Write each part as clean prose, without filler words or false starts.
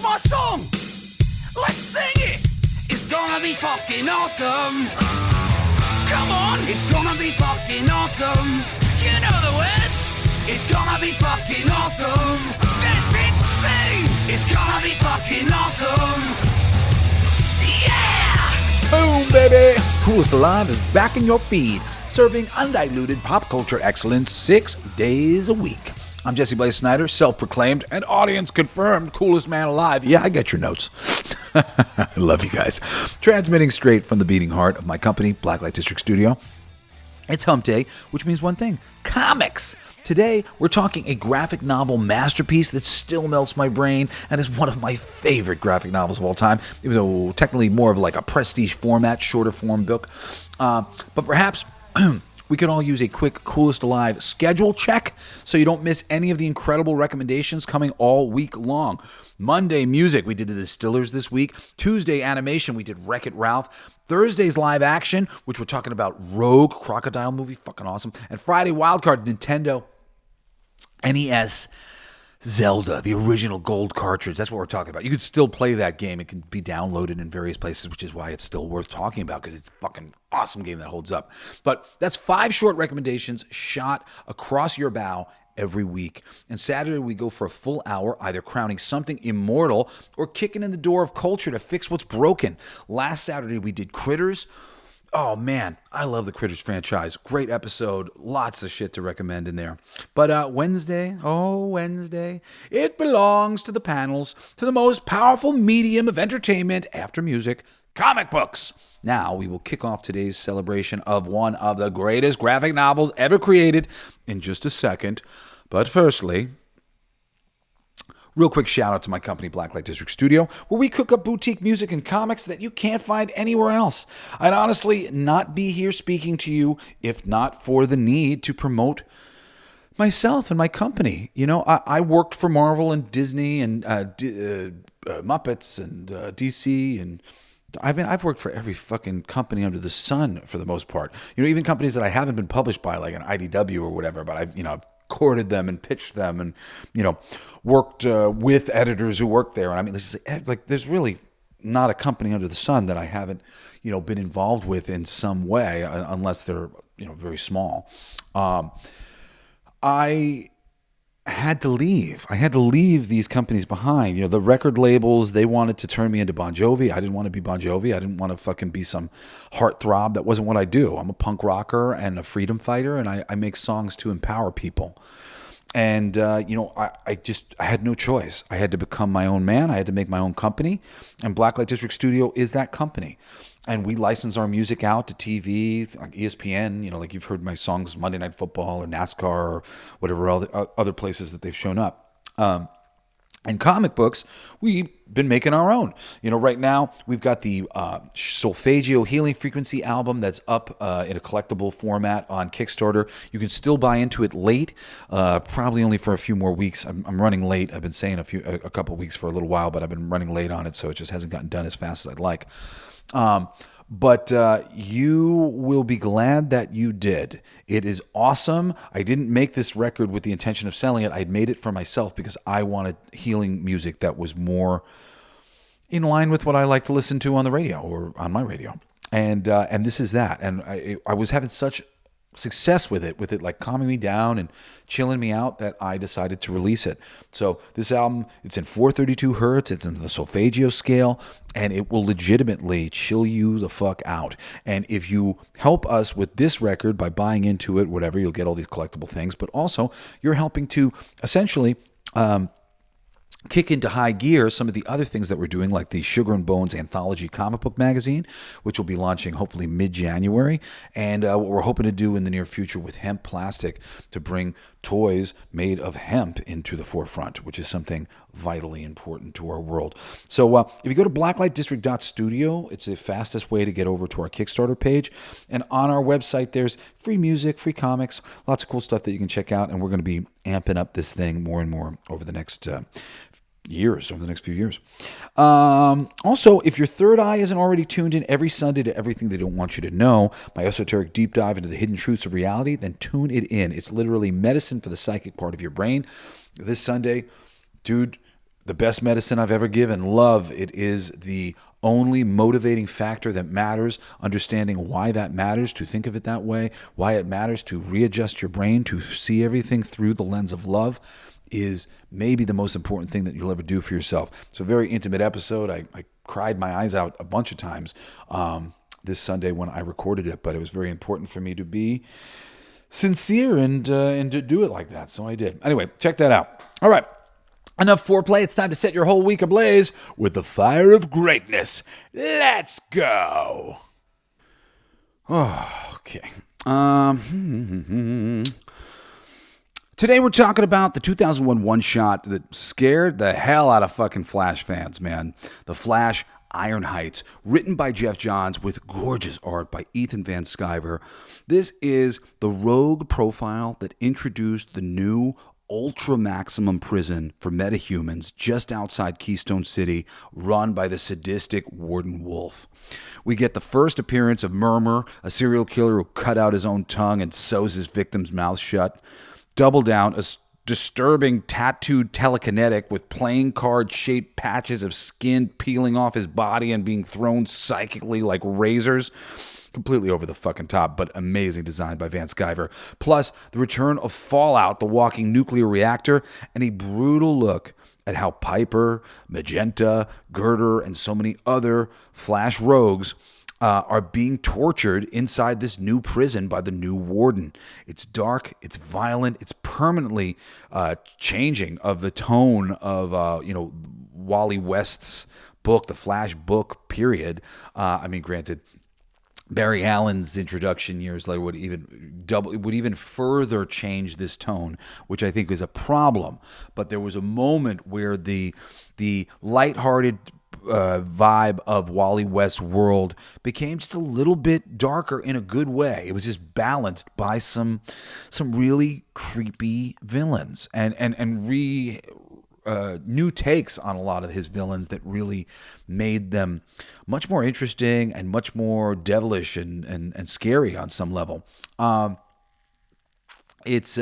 my song. Let's sing it. It's gonna be fucking awesome. Come on, it's gonna be fucking awesome. You know the words. It's gonna be fucking awesome. That's insane. It's gonna be fucking awesome. Yeah! Boom, baby! Coolest Alive is back in your feed, serving undiluted pop culture excellence 6 days a week. I'm Jesse Blaze Snyder, self-proclaimed and audience-confirmed coolest man alive. Yeah, I get your notes. I love you guys. Transmitting straight from the beating heart of my company, Blacklight District Studio. It's Hump Day, which means one thing, comics. Today, we're talking a graphic novel masterpiece that still melts my brain and is one of my favorite graphic novels of all time. It was technically more of like a prestige format, shorter form book. But perhaps we could all use a quick Coolest Alive schedule check so you don't miss any of the incredible recommendations coming all week long. Monday, music. We did the Distillers this week. Tuesday, animation. We did Wreck-It Ralph. Thursday's live action, which we're talking about Rogue, crocodile movie. Fucking awesome. And Friday, wildcard, Nintendo NES Zelda, the original gold cartridge. That's what we're talking about. You could still play that game. It can be downloaded in various places, which is why it's still worth talking about, because it's a fucking awesome game that holds up. But that's 5 short recommendations shot across your bow every week. And Saturday, we go for a full hour, either crowning something immortal or kicking in the door of culture to fix what's broken. Last Saturday, we did Critters. Oh, man, I love the Critters franchise. Great episode. Lots of shit to recommend in there. But Wednesday, it belongs to the panels, to the most powerful medium of entertainment after music, comic books. Now, we will kick off today's celebration of one of the greatest graphic novels ever created in just a second. But firstly, real quick shout out to my company, Blacklight District Studio, where we cook up boutique music and comics that you can't find anywhere else. I'd honestly not be here speaking to you if not for the need to promote myself and my company. You know, I worked for Marvel and Disney and Muppets and DC, and I've worked for every fucking company under the sun for the most part. You know, even companies that I haven't been published by, like an IDW or whatever, but I've courted them and pitched them and, worked with editors who work there. And I mean, there's really not a company under the sun that I haven't, been involved with in some way, unless they're, very small. I had to leave. I had to leave these companies behind. The record labels, they wanted to turn me into Bon Jovi. I didn't want to be Bon Jovi. I didn't want to fucking be some heartthrob. That wasn't what I do. I'm a punk rocker and a freedom fighter, and I make songs to empower people. And, I had no choice. I had to become my own man. I had to make my own company. And Blacklight District Studio is that company. And we license our music out to TV, like ESPN, like you've heard my songs, Monday Night Football or NASCAR or whatever other places that they've shown up. And comic books, we've been making our own. Right now, we've got the Solfeggio Healing Frequency album that's up in a collectible format on Kickstarter. You can still buy into it late, probably only for a few more weeks. I'm running late. I've been saying a couple weeks for a little while, but I've been running late on it, so it just hasn't gotten done as fast as I'd like. But you will be glad that you did. It is awesome. I didn't make this record with the intention of selling it. I made it for myself because I wanted healing music that was more in line with what I like to listen to on the radio or on my radio. And this is that. And I was having such success with it like calming me down and chilling me out, that I decided to release it. So this album, it's in 432 hertz, it's in the Solfeggio scale, and it will legitimately chill you the fuck out. And if you help us with this record by buying into it, whatever, you'll get all these collectible things, but also you're helping to essentially kick into high gear some of the other things that we're doing, like the Sugar and Bones Anthology comic book magazine, which will be launching hopefully mid-January, and what we're hoping to do in the near future with hemp plastic to bring toys made of hemp into the forefront, which is something vitally important to our world. So if you go to blacklightdistrict.studio, it's the fastest way to get over to our Kickstarter page, and on our website there's free music, free comics, lots of cool stuff that you can check out, and we're going to be amping up this thing more and more over the next few years. Also, if your third eye isn't already tuned in every Sunday to Everything They Don't Want You to Know, my esoteric deep dive into the hidden truths of reality, then tune it in. It's literally medicine for the psychic part of your brain. This Sunday, dude, the best medicine I've ever given. Love, it is the only motivating factor that matters. Understanding why that matters, to think of it that way, why it matters to readjust your brain, to see everything through the lens of love, is maybe the most important thing that you'll ever do for yourself. It's a very intimate episode. I cried my eyes out a bunch of times this Sunday when I recorded it, but it was very important for me to be sincere and to do it like that, so I did. Anyway, check that out. All right. Enough foreplay. It's time to set your whole week ablaze with the fire of greatness. Let's go. Oh, okay. Today we're talking about the 2001 one-shot that scared the hell out of fucking Flash fans, man. The Flash Iron Heights, written by Geoff Johns with gorgeous art by Ethan Van Sciver. This is the rogue profile that introduced the new ultra maximum prison for metahumans just outside Keystone City, run by the sadistic Warden Wolf. We get the first appearance of Murmur, a serial killer who cut out his own tongue and sews his victim's mouth shut. Double Down, a disturbing tattooed telekinetic with playing card shaped patches of skin peeling off his body and being thrown psychically like razors. Completely over the fucking top, but amazing design by Van Sciver. Plus, the return of Fallout, the walking nuclear reactor, and a brutal look at how Piper, Magenta, Girder, and so many other Flash rogues are being tortured inside this new prison by the new warden. It's dark, it's violent, it's permanently changing of the tone of Wally West's book, the Flash book, period. Granted, Barry Allen's introduction years later would even further change this tone, which I think is a problem. But there was a moment where the lighthearted vibe of Wally West's world became just a little bit darker in a good way. It was just balanced by some really creepy villains and new takes on a lot of his villains that really made them much more interesting and much more devilish and scary on some level. It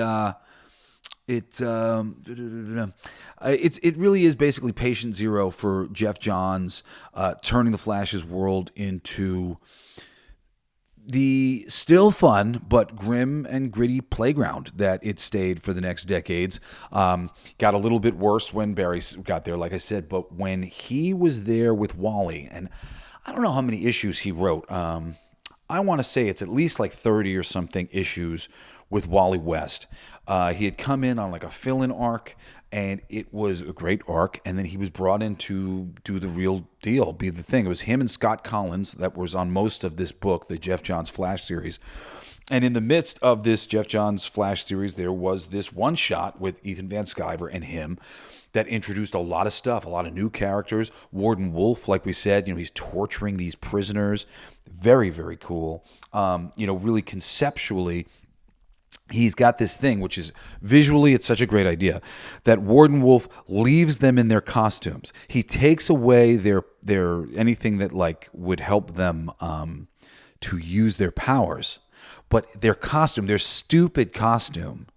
really is basically patient zero for Geoff Johns, turning the Flash's world into the still fun but grim and gritty playground that it stayed for the next decades. Got a little bit worse when Barry got there, like I said, but when he was there with Wally, and I don't know how many issues he wrote. I want to say it's at least like 30 or something issues with Wally West. He had come in on like a fill-in arc, and it was a great arc, and then he was brought in to do the real deal, be the thing. It was him and Scott Collins that was on most of this book, the Geoff Johns Flash series. And in the midst of this Geoff Johns Flash series, there was this one shot with Ethan Van Sciver and him that introduced a lot of stuff, a lot of new characters. Warden Wolf, like we said, he's torturing these prisoners. Very, very cool. Really conceptually, he's got this thing, which is visually, it's such a great idea, that Warden Wolf leaves them in their costumes. He takes away their anything that like would help them to use their powers, but their costume, their stupid costume,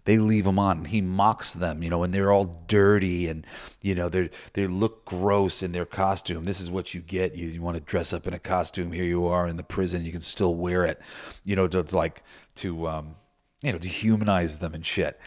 they leave them on. He mocks them, and they're all dirty and they look gross in their costume. This is what you get. You want to dress up in a costume. Here you are in the prison. You can still wear it, to dehumanize them and shit.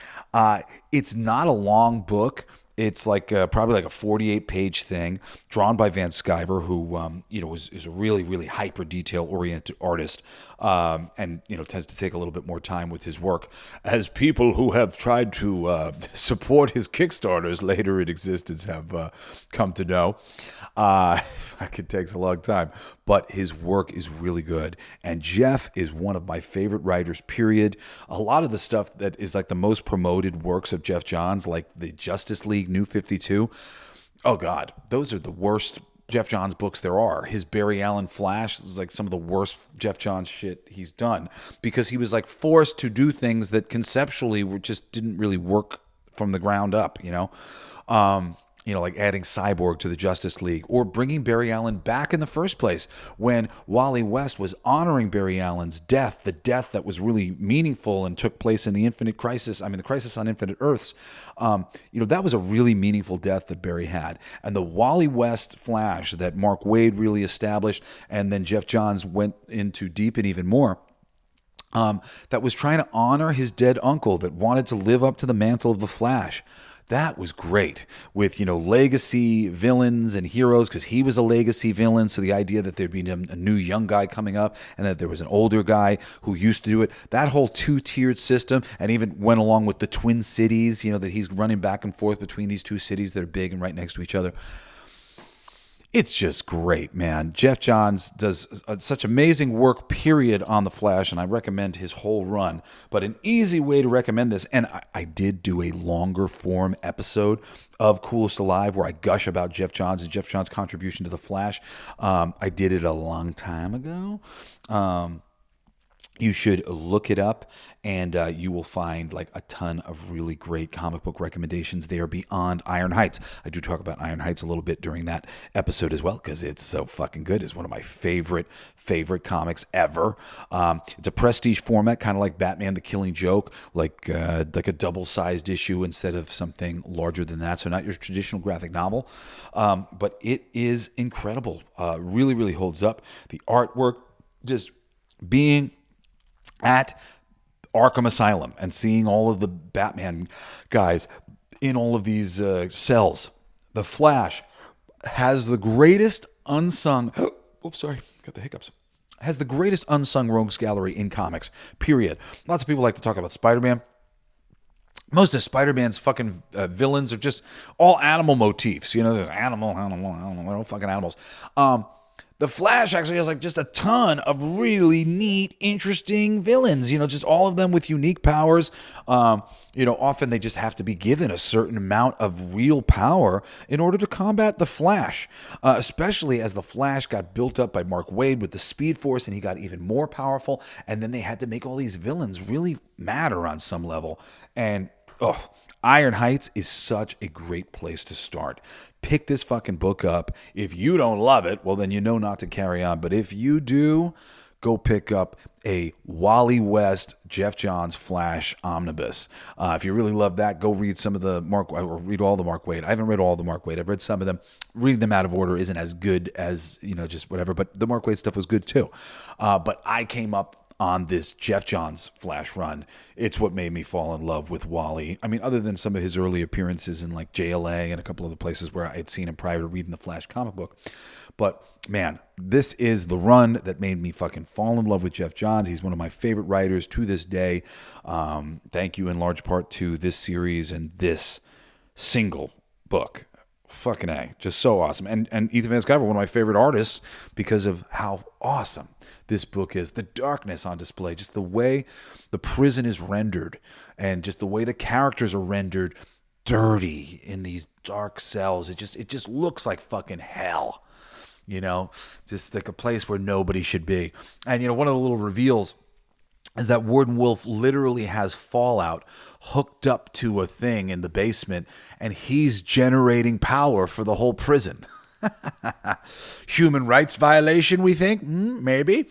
It's not a long book. It's like probably like a 48-page thing, drawn by Van Sciver, who is a really, really hyper detail-oriented artist, and tends to take a little bit more time with his work. As people who have tried to support his Kickstarters later in existence have come to know, it takes a long time, but his work is really good. And Geoff is one of my favorite writers, period. A lot of the stuff that is like the most promoted works of Geoff Johns, like the Justice League New 52, oh God, those are the worst Geoff Johns books there are. His Barry Allen Flash is like some of the worst Geoff Johns shit he's done, because he was like forced to do things that conceptually just didn't really work from the ground up, like adding Cyborg to the Justice League, or bringing Barry Allen back in the first place when Wally West was honoring Barry Allen's death, the death that was really meaningful and took place in the Infinite Crisis. I mean, the Crisis on Infinite Earths. That was a really meaningful death that Barry had. And the Wally West Flash that Mark Waid really established, and then Geoff Johns went into deepen even more. That was trying to honor his dead uncle that wanted to live up to the mantle of the Flash. That was great with, legacy villains and heroes, because he was a legacy villain. So the idea that there'd be a new young guy coming up and that there was an older guy who used to do it, that whole two-tiered system, and even went along with the Twin Cities, that he's running back and forth between these two cities that are big and right next to each other. It's just great, man. Geoff Johns does such amazing work, period, on The Flash, and I recommend his whole run. But an easy way to recommend this, and I did do a longer form episode of Coolest Alive where I gush about Geoff Johns and Geoff Johns' contribution to The Flash. I did it a long time ago. You should look it up, and you will find like a ton of really great comic book recommendations there beyond Iron Heights. I do talk about Iron Heights a little bit during that episode as well, because it's so fucking good. It's one of my favorite comics ever. It's a prestige format, kind of like Batman the Killing Joke, like a double-sized issue instead of something larger than that. So not your traditional graphic novel, but it is incredible. Really, really holds up. The artwork, just being at Arkham Asylum and seeing all of the Batman guys in all of these cells. The Flash has the greatest unsung... Oops, sorry, got the hiccups. Has the greatest unsung rogues gallery in comics, period. Lots of people like to talk about Spider-Man. Most of Spider-Man's fucking villains are just all animal motifs. There's animal, they're all fucking animals. The Flash actually has like just a ton of really neat, interesting villains, just all of them with unique powers. Often they just have to be given a certain amount of real power in order to combat the Flash, especially as the Flash got built up by Mark Waid with the Speed Force and he got even more powerful. And then they had to make all these villains really matter on some level. And Iron Heights is such a great place to start. Pick this fucking book up. If you don't love it, well, then you know not to carry on. But if you do, go pick up a Wally West, Geoff Johns Flash omnibus. If you really love that, go read some of the read all the Mark Waid. I haven't read all the Mark Waid. I've read some of them. Reading them out of order isn't as good as, just whatever. But the Mark Waid stuff was good too. But I came up on this Geoff Johns Flash run. It's what made me fall in love with Wally. I mean, other than some of his early appearances in like JLA and a couple other places where I had seen him prior to reading the Flash comic book. But man, this is the run that made me fucking fall in love with Geoff Johns. He's one of my favorite writers to this day. Thank you in large part to this series and this single book. Fucking A. Just so awesome. And Ethan Van Sciver, one of my favorite artists, because of how awesome this book is. The darkness on display, just the way the prison is rendered, and just the way the characters are rendered dirty in these dark cells. It just looks like fucking hell. Just like a place where nobody should be. And one of the little reveals is that Warden Wolf literally has Fallout hooked up to a thing in the basement, and he's generating power for the whole prison. Human rights violation, we think? Maybe.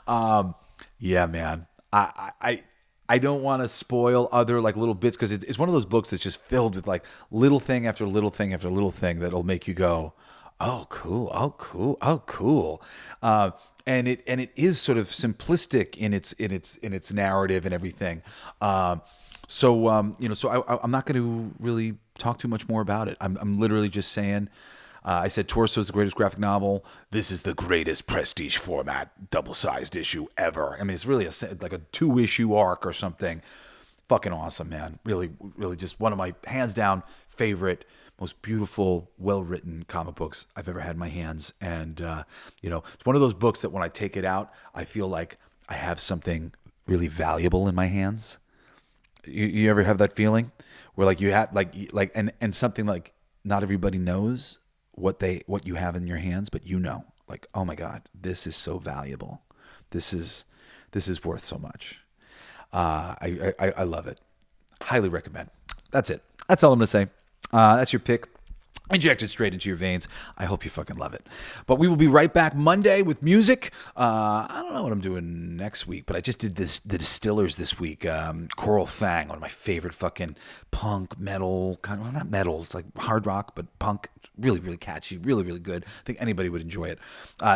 Yeah, man. I don't want to spoil other like little bits, because it's one of those books that's just filled with like little thing after little thing after little thing that'll make you go, oh, cool. Oh, cool. Oh, cool. And it is sort of simplistic in its narrative and everything. So I'm not going to really talk too much more about it. I'm literally just saying, I said Torso is the greatest graphic novel. This is the greatest prestige format, double-sized issue ever. I mean, it's really like a 2-issue arc or something. Fucking awesome, man. Really, really just one of my hands down favorite, most beautiful, well-written comic books I've ever had in my hands. And, it's one of those books that when I take it out, I feel like I have something really valuable in my hands. You ever have that feeling where like you have and something like not everybody knows what you have in your hands, but like, oh my God, this is so valuable. This is worth so much. I love it. Highly recommend. That's it. That's all I'm going to say. That's your pick injected straight into your veins. I hope you fucking love it. But we will be right back Monday with music. I don't know what I'm doing next week, but I just did the Distillers this week. Coral Fang, one of my favorite fucking punk metal, kind of, well, not metal, it's like hard rock, but punk. Really, really catchy, really, really good. I think anybody would enjoy it.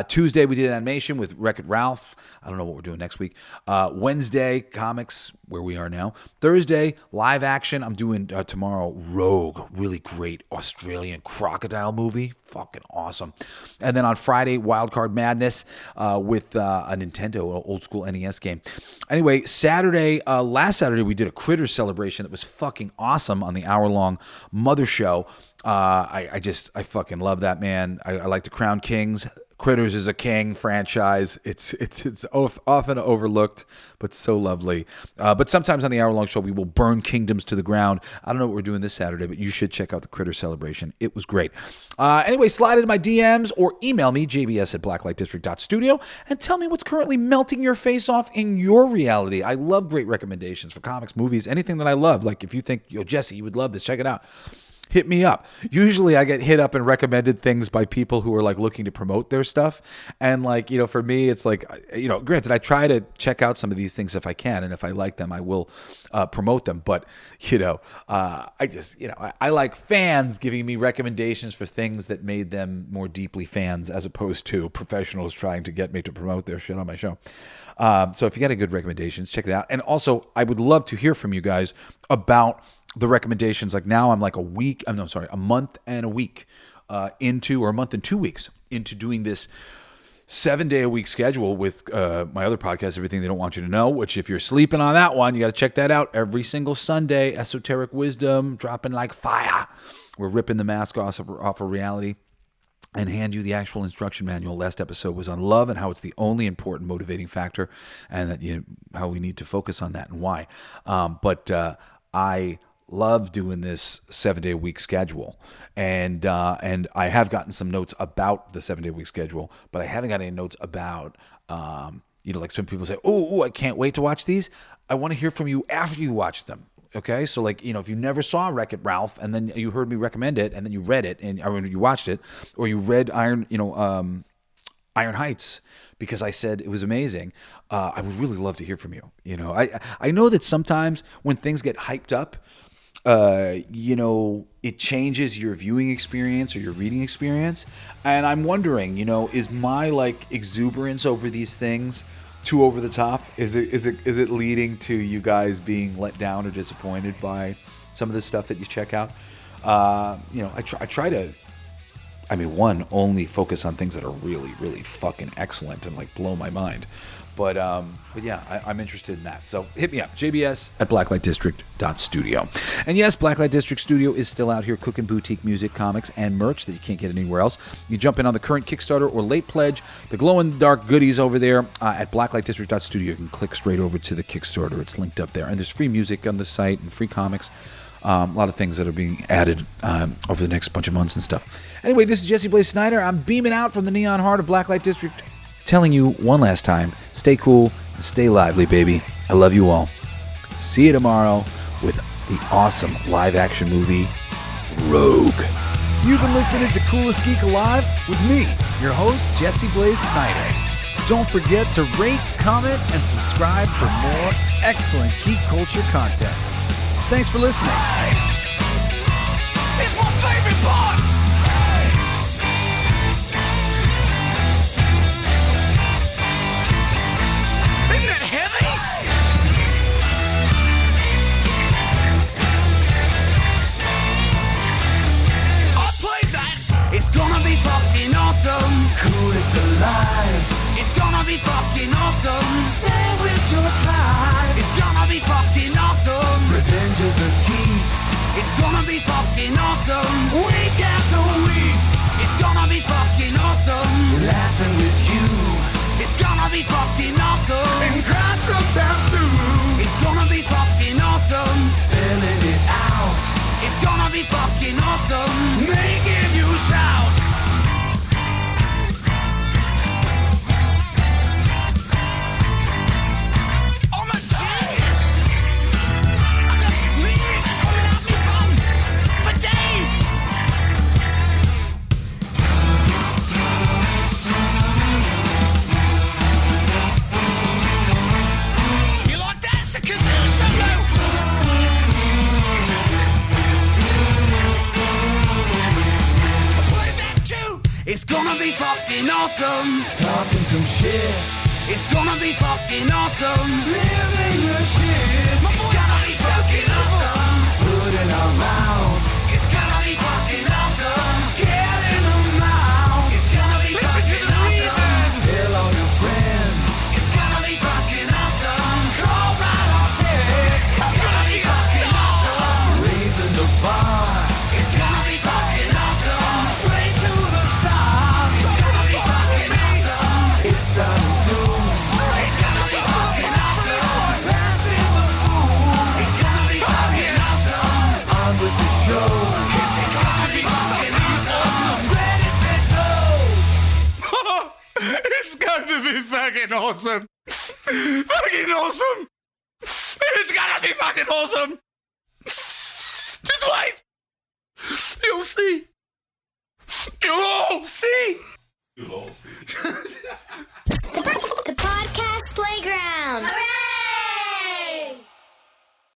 Tuesday, we did animation with Wreck-It Ralph. I don't know what we're doing next week. Wednesday, comics, where we are now. Thursday, live action. I'm doing tomorrow Rogue, really great Australian crocodile movie. Fucking awesome. And then on Friday, Wildcard Madness with a Nintendo old school NES game. Anyway, Saturday, last Saturday, we did a Critters celebration that was fucking awesome on the hour-long Mother Show. I fucking love that, man. I like the Crown Kings. Critters is a king franchise. It's often overlooked, but so lovely. But sometimes on the hour-long show, we will burn kingdoms to the ground. I don't know what we're doing this Saturday, but you should check out the Critter celebration. It was great. Anyway, slide into my DMs or email me, jbs@blacklightdistrict.studio, and tell me what's currently melting your face off in your reality. I love great recommendations for comics, movies, anything that I love. Like if you think, Jesse, you would love this, check it out. Hit me up. Usually I get hit up and recommended things by people who are like looking to promote their stuff. And like, for me, it's like, granted, I try to check out some of these things if I can. And if I like them, I will promote them. But, I just, I like fans giving me recommendations for things that made them more deeply fans as opposed to professionals trying to get me to promote their shit on my show. So if you got any good recommendations, check it out. And also, I would love to hear from you guys about the recommendations. Like now I'm like a month and a week into, or a month and 2 weeks into doing this 7-day-a-week schedule with my other podcast, Everything They Don't Want You to Know, which if you're sleeping on that one, you got to check that out every single Sunday. Esoteric wisdom, dropping like fire. We're ripping the mask off of reality and hand you the actual instruction manual. Last episode was on love and how it's the only important motivating factor, and that how we need to focus on that and why. But I love doing this 7-day-a-week schedule, and I have gotten some notes about the 7-day-a-week schedule, but I haven't got any notes about like some people say, oh, I can't wait to watch these. I want to hear from you after you watch them. Okay, so like if you never saw Wreck-It Ralph and then you heard me recommend it and then you read it or you watched it, or you read Iron Heights because I said it was amazing, I would really love to hear from you. I know that sometimes when things get hyped up, it changes your viewing experience or your reading experience, and I'm wondering, is my like exuberance over these things too over the top? Is it leading to you guys being let down or disappointed by some of the stuff that you check out? I try to, only focus on things that are really, really fucking excellent and like blow my mind. But yeah, I'm interested in that. So hit me up, jbs@blacklightdistrict.studio. And yes, Blacklight District Studio is still out here cooking boutique music, comics, and merch that you can't get anywhere else. You jump in on the current Kickstarter or late pledge, the glow-in-the-dark goodies over there at blacklightdistrict.studio. You can click straight over to the Kickstarter. It's linked up there. And there's free music on the site and free comics. A lot of things that are being added over the next bunch of months and stuff. Anyway, this is Jesse Blaze Snyder. I'm beaming out from the neon heart of Blacklight District, telling you one last time, stay cool and stay lively, baby. I love you all. See you tomorrow with the awesome live-action movie, Rogue. You've been listening to Coolest Geek Alive with me, your host, Jesse Blaze Snyder. Don't forget to rate, comment, and subscribe for more excellent geek culture content. Thanks for listening. It's my favorite part. Isn't that heavy? I played that. It's gonna be fucking awesome. Coolest alive. It's gonna be fucking awesome. Stay with your tribe. It's gonna be fucking awesome. Revenge of the Geeks. It's gonna be fucking awesome. Week after weeks. It's gonna be fucking awesome. Laughing with you. It's gonna be fucking awesome. And crying sometimes too. It's gonna be fucking awesome. Spelling it out. It's gonna be fucking awesome. Making you shout. It's gonna be fucking awesome. Talking some shit. It's gonna be fucking awesome. Living the shit. My voice is gonna be fucking awesome. Food in our mouth. It's gonna be fucking awesome. Get in the mouth. It's gonna be fucking awesome. Tell all your friends. It's gonna be fucking awesome. Call right or text. It's gonna be fucking awesome. Raising the bar. It's gonna be fucking awesome. Straight to the stars. It's gonna be fucking awesome. It's starting soon. Straight to the top. Passing the moon. It's gonna be fucking awesome. On with the show. It's gonna be fucking awesome. Ready, set, go. It's going to be fucking awesome. Fucking awesome. It's gonna be fucking awesome. Just wait. You'll see. You'll all see. The podcast playground.